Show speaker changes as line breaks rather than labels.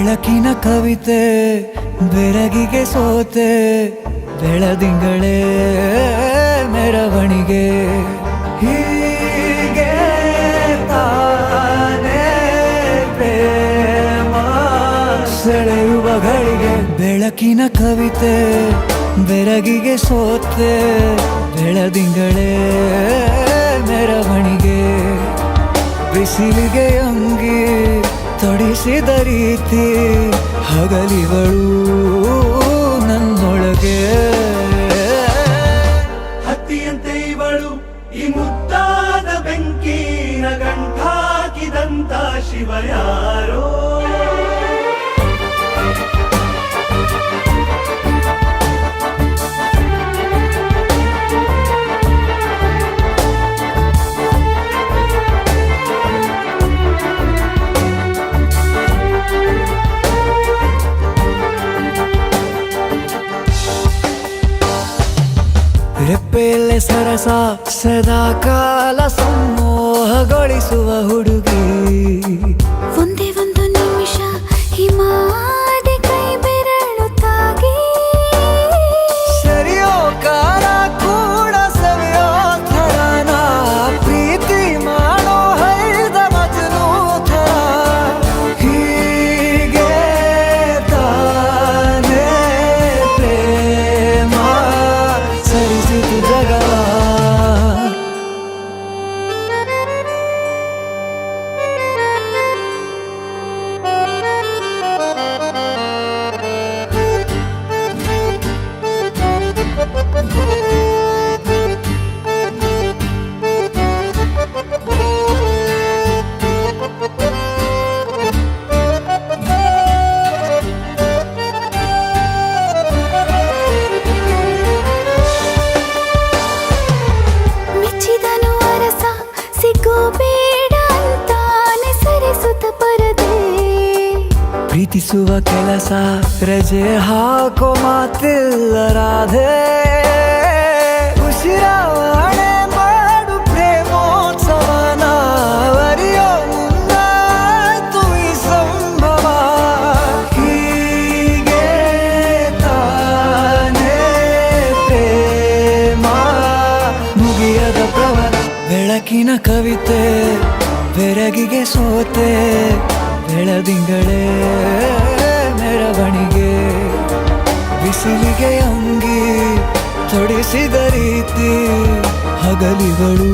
ಬೆಳಕಿನ ಕವಿತೆ ಬೆರಗಿಗೆ ಸೋತೆ ಬೆಳದಿಂಗಳೇ ಮೆರವಣಿಗೆ ಹೀಗೆ ತಾನೇ ಪ್ರೇಮ ಸೆಳೆಯುವ ಗಳಿಗೆ ಬೆಳಕಿನ ಕವಿತೆ ಬೆರಗಿಗೆ ಸೋತೆ ಬೆಳದಿಂಗಳೇ ಮೆರವಣಿಗೆ ಬಿಸಿಲಿಗೆ ಅಂಗಿ ತೊಡಿಸಿದ ರೀತಿ ಹಗಲಿಗಳು ನನ್ನೊಳಗೆ
ಹತ್ತಿಯಂತೆ ಇವಳು ಈ ಮುದ್ದಾದ ಬೆಂಕಿನ ಗಂಟಾಕಿದಂತ ಶಿವ ಯಾರೋ
ರೆಪ್ಪೆಯಲ್ಲೇ ಸರಸ ಸದಾ ಕಾಲ ಸಂಮೋಹಗೊಳಿಸುವ ಹುಡುಗಿ
ಒಂದೇ ಒಂದು ನಿಮಿಷ ಹಿಮಾದಿ ಕೈ ಬೆರಳು ತಾಗಿ
ಸರಿಯೋ ಕಾಲ ಕೂಡ ಸವಿಯೋ ಥರನ ಪ್ರೀತಿ ಮಾಡೋ ಹೈದ ಮಜನು ಥರ ಹೀಗೆ ತಾನೇ ಪ್ರೇಮ ಸರಿಸಿತು ಜಗವ
ಮೆಚ್ಚಿದನು ಅರಸ ಸಿಗೋ ಬೇಡ ಅಂತಾನೆ ಸರಿಸುತ್ತ ಪರದೆ
ಪ್ರೀತಿಸುವ ಕೆಲಸ ರಜೆ ಹಾಕೋ ಮಾತಿಲ್ಲ ರಾಧೆ ಉಸಿರಾವಣೆ ಮಾಡು ಪ್ರೇಮೋತ್ಸವನ ಅರಿಯೋ ಮುಂದಾಯ್ತು ಈ ಸಂಭವ ಹೀಗೆ ತಾನೇ ಪ್ರೇಮ ಮುಗಿಯದ ಪ್ರವರ ಬೆಳಕಿನ ಕವಿತೆ ಬೆರಗಿಗೆ ಸೋತೆ ಬೆಳದಿಂಗಳೇ ಮೆರವಣಿಗೆ ಬಿಸಿಲಿಗೆ ಅಂಗಿ ತೊಡಿಸಿದ ರೀತಿ ಹಗಲಿಗಳು